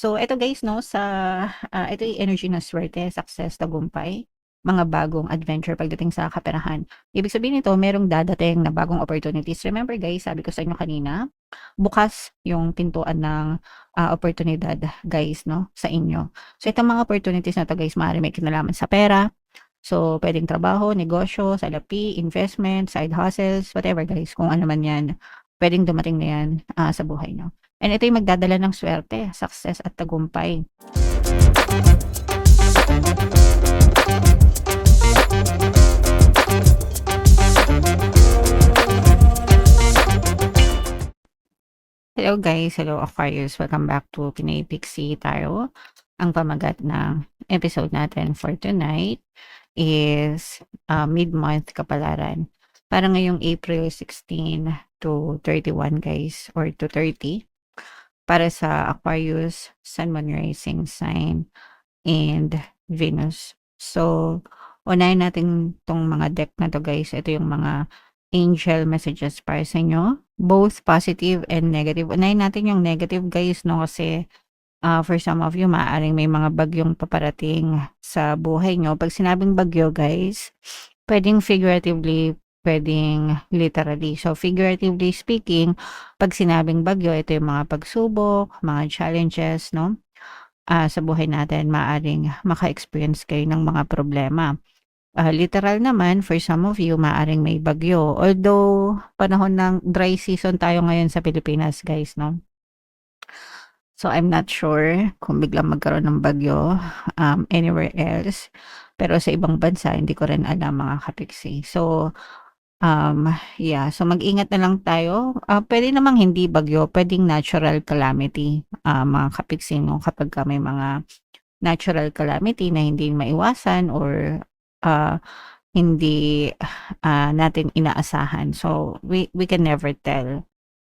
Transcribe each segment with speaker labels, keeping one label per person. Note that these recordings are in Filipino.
Speaker 1: So eto guys 'no, ito yung energy ng swerte, success, tagumpay, mga bagong adventure pagdating sa kaperahan. Ibig sabihin nito merong dadating na bagong opportunities. Remember guys, sabi ko sa inyo kanina, bukas yung pintuan ng, oportunidad guys 'no, sa inyo. So itong mga opportunities na 'to guys, maaaring may kinalaman sa pera, so puwedeng trabaho, negosyo, salapi, investment, side hustles, whatever guys, kung ano man 'yan, puwedeng dumating na 'yan, sa buhay niyo. And ito yung magdadala ng swerte, success at tagumpay. Hello guys, hello Aquarius, welcome back to Pinay Pixie Tarot. Ang pamagat ng episode natin for tonight is mid-month kapalaran. Para ngayong April 16 to 31 guys, or to 30. Para sa Aquarius, Sun, Moon, Rising sign, and Venus. So, unahin natin tong mga deck na to guys. Ito yung mga angel messages para sa inyo. Both positive and negative. Unahin natin yung negative guys, no? Kasi for some of you, maaaring may mga bagyong paparating sa buhay nyo. Pag sinabing bagyo guys, pwedeng figuratively, pwedeng literally. So, figuratively speaking, pag sinabing bagyo, ito yung mga pagsubok, mga challenges, no? Sa buhay natin, maaaring maka-experience kayo ng mga problema. Literal naman, for some of you, maaaring may bagyo. Although, panahon ng dry season tayo ngayon sa Pilipinas, guys, no? So, I'm not sure kung biglang magkaroon ng bagyo anywhere else. Pero sa ibang bansa, hindi ko rin alam mga kapiksi. So, yeah. So, mag-ingat na lang tayo. Pwede namang hindi bagyo, pwedeng natural calamity, mga kapiksi, no? Kapag may mga natural calamity na hindi maiwasan or hindi natin inaasahan. So, we can never tell.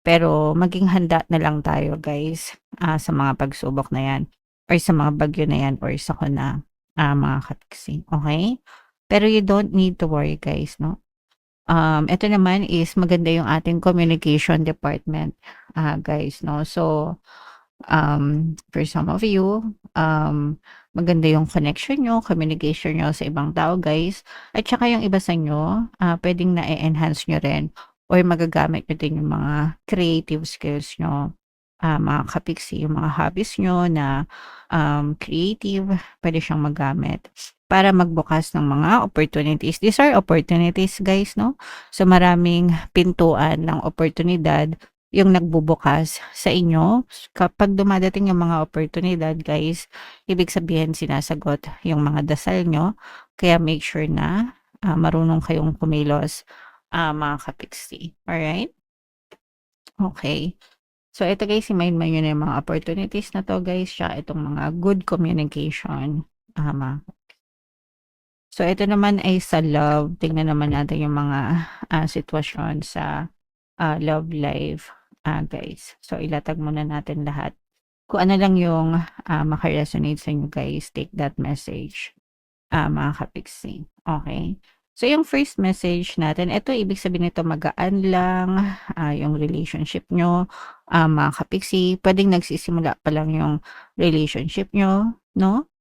Speaker 1: Pero maging handa na lang tayo guys sa mga pagsubok na yan or sa mga bagyo na yan or sa kuna mga katiksi. Okay? Pero you don't need to worry guys, no? Ito naman is maganda yung ating communication department, guys, no? So, for some of you, maganda yung connection nyo, communication nyo sa ibang tao, guys. At saka yung iba sa inyo, pwedeng na-enhance nyo rin or magagamit nyo din yung mga creative skills nyo, mga kapiksi, yung mga hobbies nyo na creative, pwede siyang magamit para magbukas ng mga opportunities. These are opportunities, guys, no? So, maraming pintuan ng oportunidad yung nagbubukas sa inyo. Kapag dumadating yung mga oportunidad, guys, ibig sabihin sinasagot yung mga dasal nyo. Kaya make sure na marunong kayong kumilos, mga kapiksi. Alright? Okay. So, ito guys, i-mind mo yun yung mga opportunities na to, guys. Siya, itong mga good communication. So, ito naman ay sa love. Tingnan naman natin yung mga sitwasyon sa love life, guys. So, ilatag muna natin lahat. Kung ano lang yung makaresonate sa inyo, guys, take that message, mga kapiksi. Okay? So, yung first message natin, ito, ibig sabihin nito, magaan lang yung relationship nyo, mga kapiksi. Pwedeng nagsisimula pa lang yung relationship nyo, no?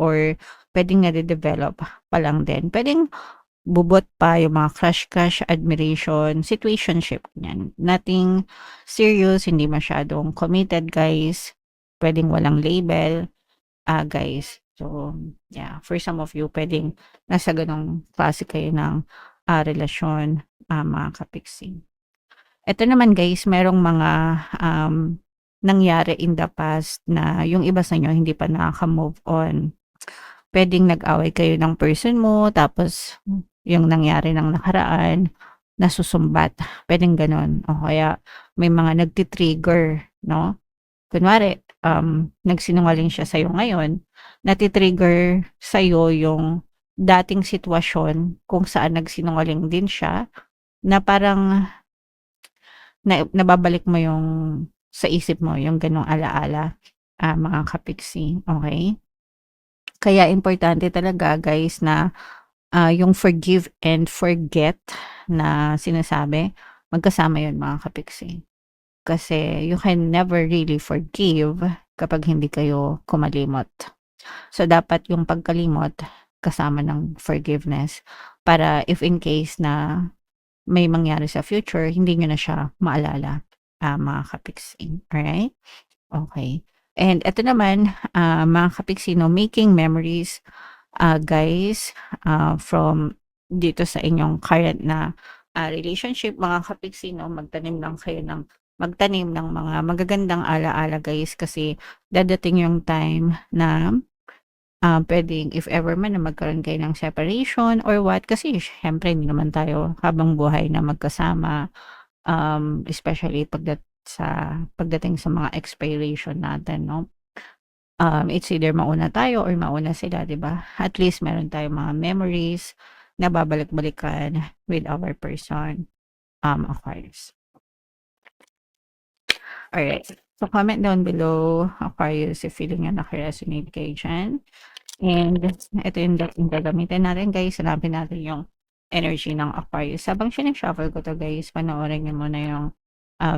Speaker 1: Or pwedeng nade-develop pa lang din. Pwedeng bubot pa yung mga crush, admiration, situationship, yan. Nothing serious, hindi masyadong committed, guys. Pwedeng walang label, guys. So, yeah, for some of you, pwedeng nasa ganong klase kayo ng relasyon, mga kapiksi. Ito naman, guys, merong mga nangyari in the past na yung iba sa inyo hindi pa nakaka-move on. Pwedeng nag-away kayo ng person mo, tapos yung nangyari ng nakaraan, nasusumbat. Pwedeng ganon. O kaya may mga nagtitrigger, no? Kunwari, nagsinungaling siya sa'yo ngayon, natitrigger sa'yo yung dating sitwasyon kung saan nagsinungaling din siya, na parang nababalik mo yung sa isip mo, yung ganong alaala, mga kapiksi. Okay? Kaya importante talaga, guys, na yung forgive and forget na sinasabi, magkasama yun, mga kapiksi. Kasi you can never really forgive kapag hindi kayo kumalimot. So, dapat yung pagkalimot kasama ng forgiveness para if in case na may mangyari sa future, hindi niyo na siya maalala, mga kapiksi. Alright? Okay. And eto naman, mga kapiksi 'no, making memories, guys, from dito sa inyong current na, relationship mga kapiksi 'no, magtanim ng mga magagandang ala-ala guys kasi dadating yung time na, puwedeng if ever man na magkaroon kayo ng separation or what, kasi siyempre hindi naman tayo habang buhay na magkasama, especially pagdating sa mga expiration natin 'no. It's either mauna tayo or mauna sila, 'di ba? At least meron tayong mga memories na babalik-balikan with our person, Aquarius. Alright. So, comment down below, Aquarius, if feeling niyo naka-resonate kayo diyan. And ito yung dating gagamitin natin guys, hanapin natin yung energy ng Aquarius. Habang sine-shuffle ko 'to guys, panoorin niyo muna yung,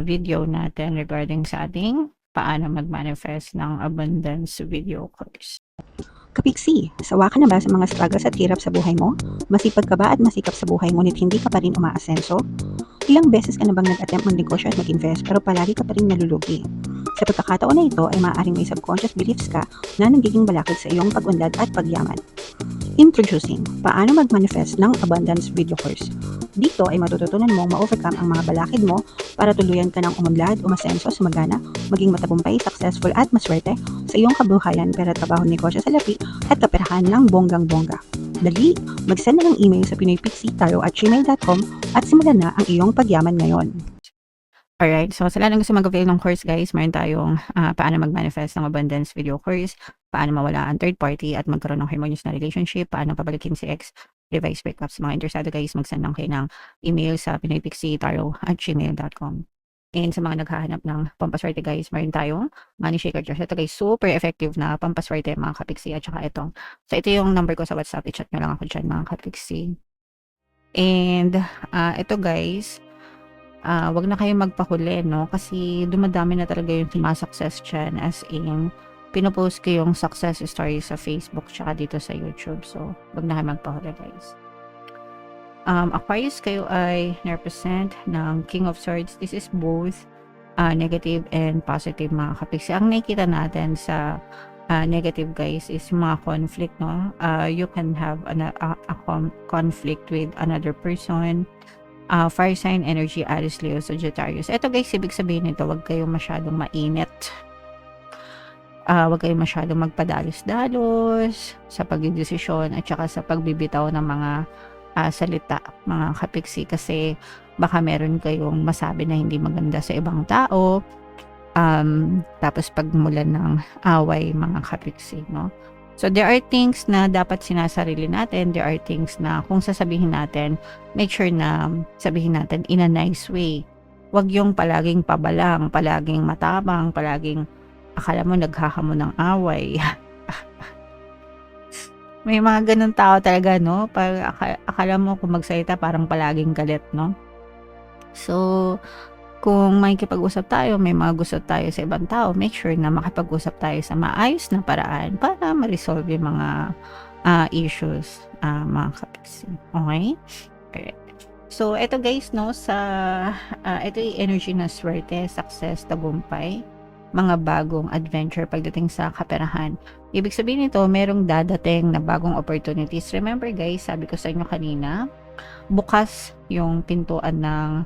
Speaker 1: video natin regarding sa ating paano mag-manifest ng abundance video course.
Speaker 2: Kapiksi, sawa ka na ba sa mga struggles at hirap sa buhay mo? Masipag ka ba at masikap sa buhay ngunit hindi ka pa rin umaasenso? Ilang beses ka na bang nag-attempt mag-negosyo at mag-invest pero palagi ka pa rin nalulugi? Sa pagkakataon na ito ay maaaring may subconscious beliefs ka na nagiging balakid sa iyong pag-unlad at pagyaman. Introducing, paano mag-manifest ng abundance video course. Dito ay matututunan mong ma-overcome ang mga balakid mo para tuluyan ka ng umunlad, umasenso, sumagana, maging matagumpay, successful at maswerte sa iyong kabuhayan, pera, trabaho, negosyo, salapi at kaperahan ng bonggang-bongga. Dali, mag-send na ng email sa pinoypixie@gmail.com at simulan na ang iyong pagyaman ngayon.
Speaker 1: Alright, so sa lahat ng gusto mag-avail ng course guys, meron tayong, paano mag-manifest ng abundance video course, paano mawala ang third party at magkaroon ng harmonious na relationship, paano pabalikin si ex, revise breakups. Mga interesado guys, mag-send lang kayo ng email sa pinoypixie@gmail.com. And sa mga naghahanap ng pampaswerte guys, meron tayong money shaker jar. Ito guys, super effective na pampaswerte mga kapiksi at saka ito. So ito yung number ko sa WhatsApp, i-chat nyo lang ako dyan mga kapiksi. And ito guys, wag na kayong magpahuli, no? Kasi dumadami na talaga yung success dyan, as in, pinopost ko yung success story sa Facebook tsaka dito sa YouTube. So, wag na kayong magpahuli, guys. Aquarius, kayo ay represent ng King of Swords. This is both negative and positive mga kapiksi. Ang nakikita natin sa negative guys is mga conflict, no? You can have a conflict with another person. Fire sign energy, Aries, Leo, Sagittarius. Ito guys, ibig sabihin nito, wag kayong masyadong mainit. Wag kayong masyadong magpadalos-dalos sa pagdedesisyon at saka sa pagbibitaw ng mga salita, mga kapiksi, kasi baka meron kayong masabi na hindi maganda sa ibang tao. Tapos pagmulan ng away, mga kapiksi, no? So, there are things na dapat sinasarili natin. There are things na kung sasabihin natin, make sure na sabihin natin in a nice way. Huwag yung palaging pabalang, palaging matabang, palaging akala mo naghahamon ng away. May mga ganun tao talaga, no? Akala mo kung magsalita parang palaging galit, no? So, kung makikipag-usap tayo, may mga gusto tayo sa ibang tao, make sure na makipag-usap tayo sa maayos na paraan para ma-resolve yung mga issues, mga kapiksi. Okay? Alright. So, eto guys, no, ito yung energy na swerte, success, tagumpay, mga bagong adventure pagdating sa kaperahan. Ibig sabihin nito, merong dadating na bagong opportunities. Remember guys, sabi ko sa inyo kanina, bukas yung pintuan ng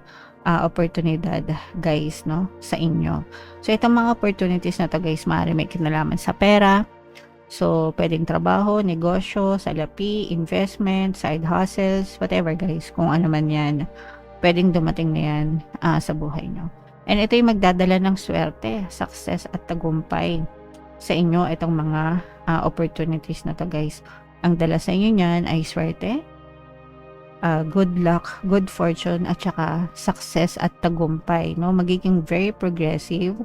Speaker 1: oportunidad guys, no, sa inyo. So itong mga opportunities na to guys, maaari may kinalaman sa pera. So pwedeng trabaho, negosyo, salapi, investment, side hustles, whatever guys, kung ano man yan, pwedeng dumating na yan sa buhay nyo. And ito yung magdadala ng swerte, success at tagumpay sa inyo. Itong mga opportunities na to guys, ang dala sa inyo nyan ay swerte, good luck, good fortune, at saka success at tagumpay, no? Magiging very progressive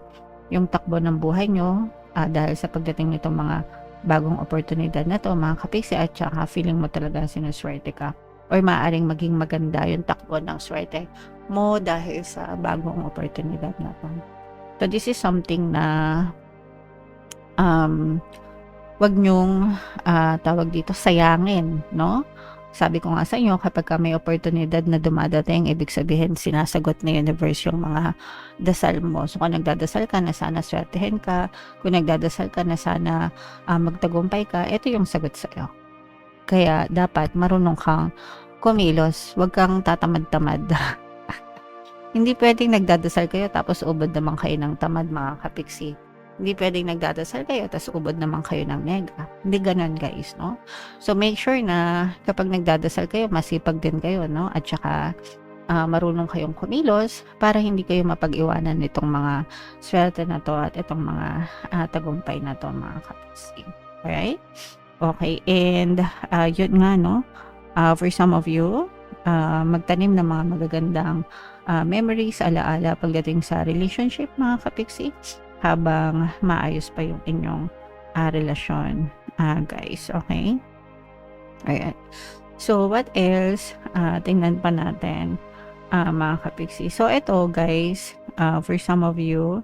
Speaker 1: yung takbo ng buhay nyo dahil sa pagdating nitong mga bagong oportunidad na to, mga kapiksi, at saka feeling mo talaga sinuswerte ka or maaaring maging maganda yung takbo ng swerte mo dahil sa bagong oportunidad na to. So this is something na wag nyong tawag dito, sayangin, no? Sabi ko nga sa inyo, kapag may oportunidad na dumadating, ibig sabihin sinasagot na universe yung mga dasal mo. So kung nagdadasal ka na sana swertehin ka, kung nagdadasal ka na sana magtagumpay ka, ito yung sagot sa'yo. Kaya dapat marunong kang kumilos, wag kang tatamad-tamad. Hindi pwedeng nagdadasal kayo tapos ubod naman kayo ng tamad, mga kapiksi. Hindi pwedeng nagdadasal kayo tapos ubod naman kayo ng nega. Hindi ganun, guys, no? So make sure na kapag nagdadasal kayo, masipag din kayo, no? At saka marunong kayong kumilos para hindi kayo mapag-iwanan nitong mga swerte na to at itong mga tagumpay na to, mga kapiksi. Alright? Okay, and yun nga, no? For some of you, magtanim ng mga magagandang memories, alaala pagdating sa relationship, mga kapiksi, habang maayos pa yung inyong relasyon, guys. Okay? Alright. So, what else? Tingnan pa natin, mga kapiksi. So, ito, guys, for some of you,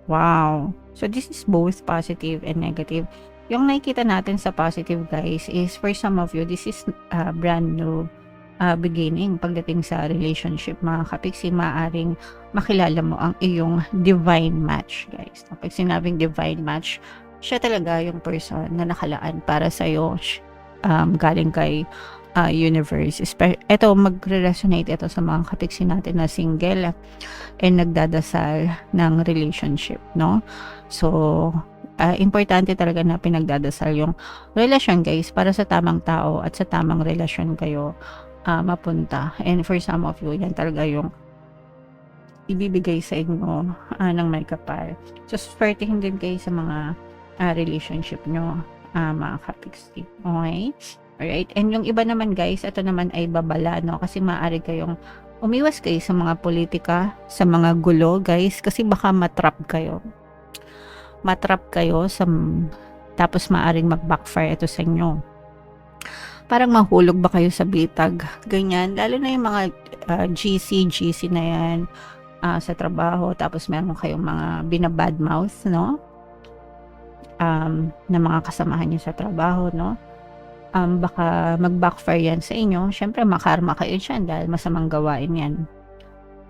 Speaker 1: wow. So, this is both positive and negative. Yung nakikita natin sa positive, guys, is for some of you, this is brand new beginning pagdating sa relationship, mga kapiksi. Maaring makilala mo ang iyong divine match, guys. Pag sinabing divine match, siya talaga yung person na nakalaan para sa'yo, galing kay universe. Ito, magre-resonate ito sa mga kapiksi natin na single and nagdadasal ng relationship, no? So, importante talaga na pinagdadasal yung relasyon, guys, para sa tamang tao at sa tamang relasyon kayo mapunta. And for some of you, yan talaga yung ibibigay sa inyo ng may kapal. So, swertihin din kayo sa mga relationship nyo, mga kapiksi. Okay? Alright? And yung iba naman, guys, ito naman ay babala, no? Kasi maaari kayong umiwas kayo sa mga politika, sa mga gulo, guys, kasi baka matrap kayo. Matrap kayo tapos maaring mag-backfire ito sa inyo. Parang mahulog ba kayo sa bitag, ganyan, lalo na yung mga GC na yan sa trabaho, tapos meron kayong mga binabadmouth, no? Na mga kasamahan nyo sa trabaho, no? Baka mag-backfire yan sa inyo. Syempre, makarma kayo dyan dahil masamang gawain yan.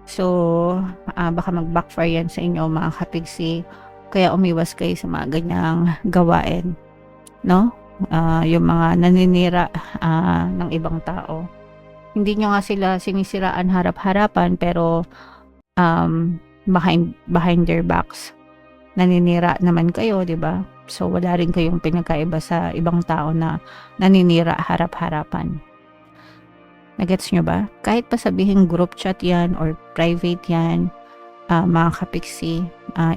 Speaker 1: So, baka mag-backfire yan sa inyo, mga kapiksi. Kaya umiwas kayo sa mga ganyang gawain, no? Yung mga naninira ng ibang tao. Hindi nyo nga sila sinisiraan harap-harapan, pero behind their backs, naninira naman kayo, di ba? So, wala rin kayong pinagkaiba sa ibang tao na naninira harap-harapan. Nagets nyo ba? Kahit pa sabihin group chat yan or private yan, mga kapiksi,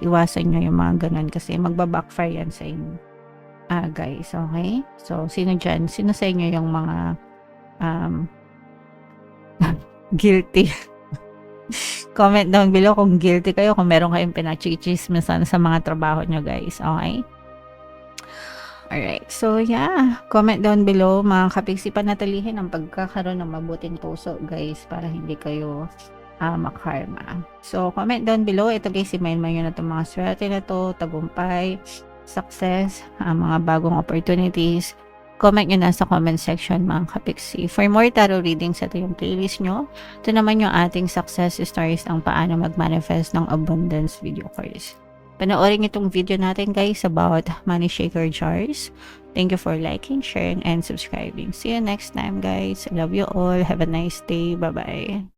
Speaker 1: iwasan nyo yung mga ganun kasi magbabackfire yan sa inyo. Guys, okay? So, sino dyan? Sino sa inyo yung mga guilty? Comment down below kung guilty kayo, kung meron kayong pinachichismisan sa mga trabaho nyo, guys. Okay? Alright. So, yeah. Comment down below, mga kapiksi, panatilihin ang pagkakaroon ng mabuting puso, guys, para hindi kayo makarma. So, comment down below. Ito, guys, imayin-mayin nyo na itong mga swerte na to, tagumpay, success, mga bagong opportunities. Comment nyo na sa comment section, mga kapiksi. For more tarot readings, ito yung playlist nyo. Ito naman yung ating success stories ng paano mag-manifest ng abundance video course. Panoorin itong video natin, guys, about money shaker jars. Thank you for liking, sharing, and subscribing. See you next time, guys. I love you all. Have a nice day. Bye-bye.